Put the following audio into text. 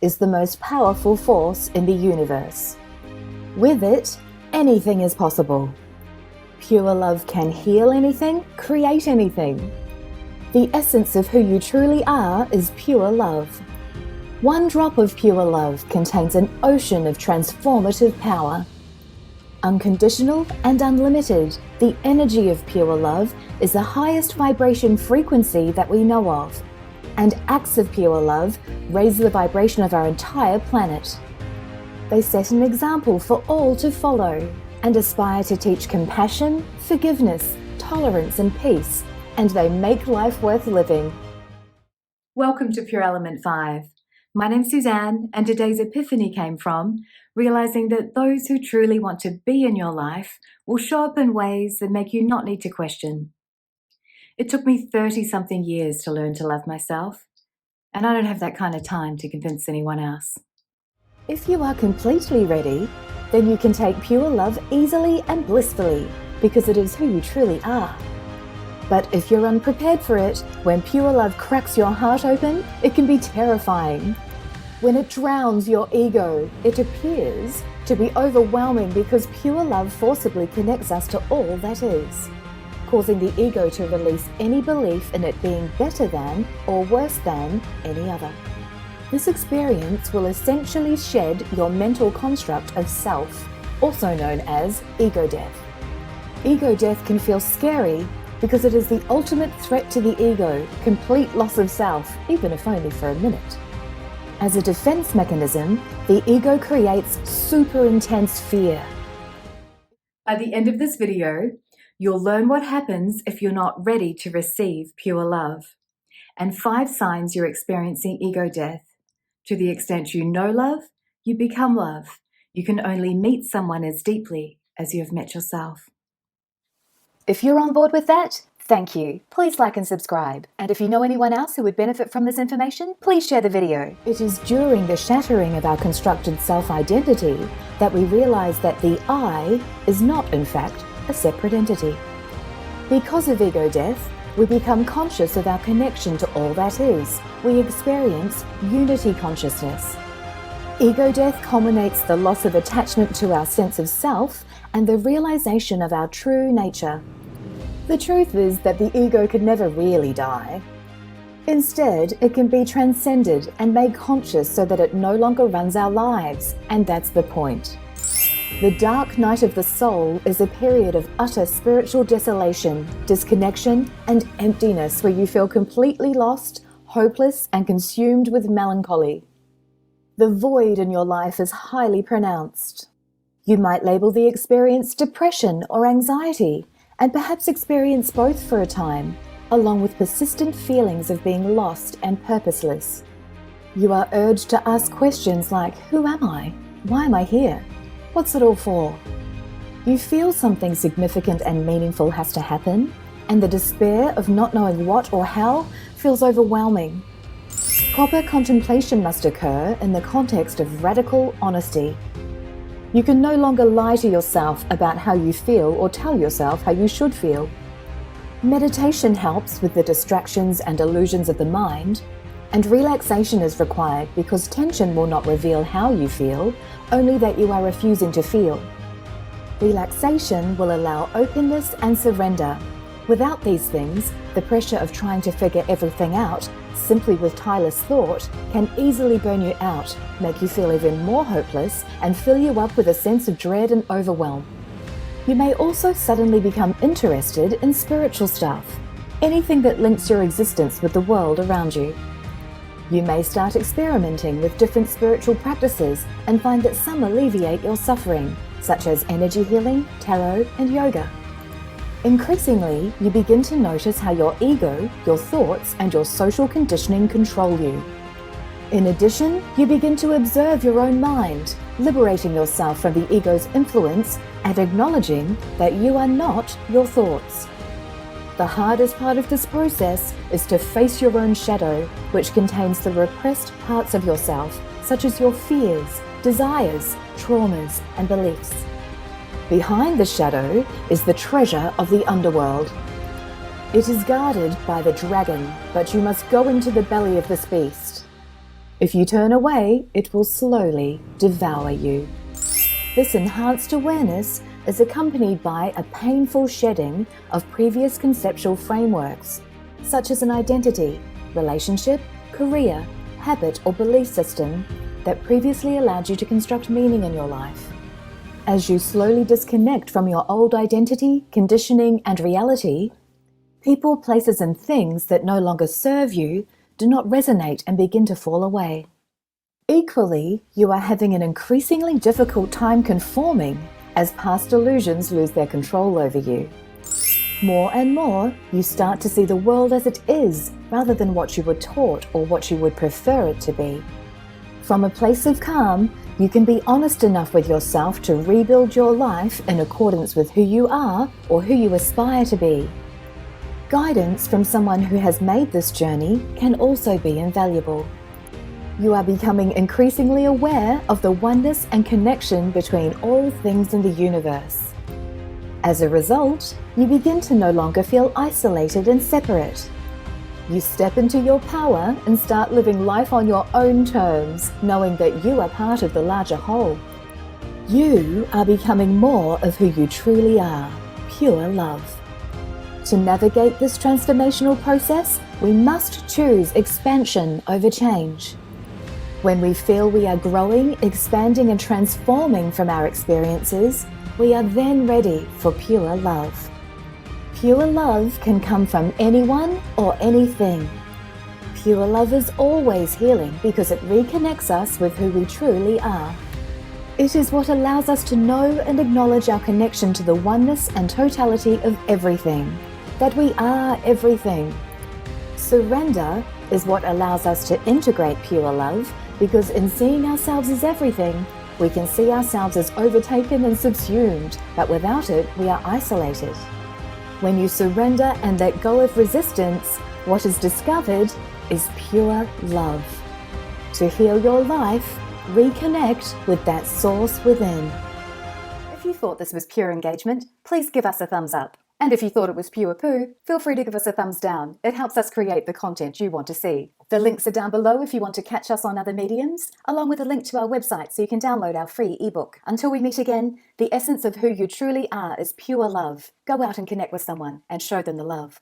is the most powerful force in the universe. With it, anything is possible. Pure love can heal anything, create anything. The essence of who you truly are is pure love. One drop of pure love contains an ocean of transformative power. Unconditional and unlimited, the energy of pure love is the highest vibration frequency that we know of, and acts of pure love raise the vibration of our entire planet. They set an example for all to follow and aspire to teach compassion, forgiveness, tolerance, and peace, and they make life worth living. Welcome to Pure Element 5. My name's Suzanne, and today's epiphany came from realizing that those who truly want to be in your life will show up in ways that make you not need to question. It took me 30-something years to learn to love myself, and I don't have that kind of time to convince anyone else. If you are completely ready, then you can take pure love easily and blissfully, because it is who you truly are. But if you're unprepared for it, when pure love cracks your heart open, it can be terrifying. When it drowns your ego, it appears to be overwhelming because pure love forcibly connects us to all that is, causing the ego to release any belief in it being better than or worse than any other. This experience will essentially shed your mental construct of self, also known as ego death. Ego death can feel scary because it is the ultimate threat to the ego, complete loss of self, even if only for a minute. As a defense mechanism, the ego creates super intense fear. By the end of this video, you'll learn what happens if you're not ready to receive pure love, and 5 signs you're experiencing ego death. To the extent you know love, you become love. You can only meet someone as deeply as you have met yourself. If you're on board with that, thank you. Please like and subscribe. And if you know anyone else who would benefit from this information, please share the video. It is during the shattering of our constructed self-identity that we realize that the I is not, in fact, a separate entity. Because of ego death, we become conscious of our connection to all that is. We experience unity consciousness. Ego death culminates the loss of attachment to our sense of self and the realization of our true nature. The truth is that the ego could never really die. Instead, it can be transcended and made conscious so that it no longer runs our lives, and that's the point. The dark night of the soul is a period of utter spiritual desolation, disconnection, and emptiness where you feel completely lost, hopeless, and consumed with melancholy. The void in your life is highly pronounced. You might label the experience depression or anxiety, and perhaps experience both for a time, along with persistent feelings of being lost and purposeless. You are urged to ask questions like, who am I? Why am I here? What's it all for? You feel something significant and meaningful has to happen, and the despair of not knowing what or how feels overwhelming. Proper contemplation must occur in the context of radical honesty. You can no longer lie to yourself about how you feel or tell yourself how you should feel. Meditation helps with the distractions and illusions of the mind, and relaxation is required because tension will not reveal how you feel, only that you are refusing to feel. Relaxation will allow openness and surrender. Without these things, the pressure of trying to figure everything out, simply with tireless thought, can easily burn you out, make you feel even more hopeless, and fill you up with a sense of dread and overwhelm. You may also suddenly become interested in spiritual stuff, anything that links your existence with the world around you. You may start experimenting with different spiritual practices and find that some alleviate your suffering, such as energy healing, tarot, and yoga. Increasingly, you begin to notice how your ego, your thoughts, and your social conditioning control you. In addition, you begin to observe your own mind, liberating yourself from the ego's influence and acknowledging that you are not your thoughts. The hardest part of this process is to face your own shadow, which contains the repressed parts of yourself, such as your fears, desires, traumas, and beliefs. Behind the shadow is the treasure of the underworld. It is guarded by the dragon, but you must go into the belly of this beast. If you turn away, it will slowly devour you. This enhanced awareness is accompanied by a painful shedding of previous conceptual frameworks, such as an identity, relationship, career, habit, or belief system that previously allowed you to construct meaning in your life. As you slowly disconnect from your old identity, conditioning, and reality, people, places, and things that no longer serve you do not resonate and begin to fall away. Equally, you are having an increasingly difficult time conforming as past illusions lose their control over you. More and more, you start to see the world as it is rather than what you were taught or what you would prefer it to be. From a place of calm, you can be honest enough with yourself to rebuild your life in accordance with who you are or who you aspire to be. Guidance from someone who has made this journey can also be invaluable. You are becoming increasingly aware of the oneness and connection between all things in the universe. As a result, you begin to no longer feel isolated and separate. You step into your power and start living life on your own terms, knowing that you are part of the larger whole. You are becoming more of who you truly are, pure love. To navigate this transformational process, we must choose expansion over change. When we feel we are growing, expanding, and transforming from our experiences, we are then ready for pure love. Pure love can come from anyone or anything. Pure love is always healing because it reconnects us with who we truly are. It is what allows us to know and acknowledge our connection to the oneness and totality of everything, that we are everything. Surrender is what allows us to integrate pure love, because in seeing ourselves as everything, we can see ourselves as overtaken and subsumed, but without it, we are isolated. When you surrender and let go of resistance, what is discovered is pure love. To heal your life, reconnect with that source within. If you thought this was pure engagement, please give us a thumbs up. And if you thought it was pure poo, feel free to give us a thumbs down. It helps us create the content you want to see. The links are down below if you want to catch us on other mediums, along with a link to our website so you can download our free ebook. Until we meet again, the essence of who you truly are is pure love. Go out and connect with someone and show them the love.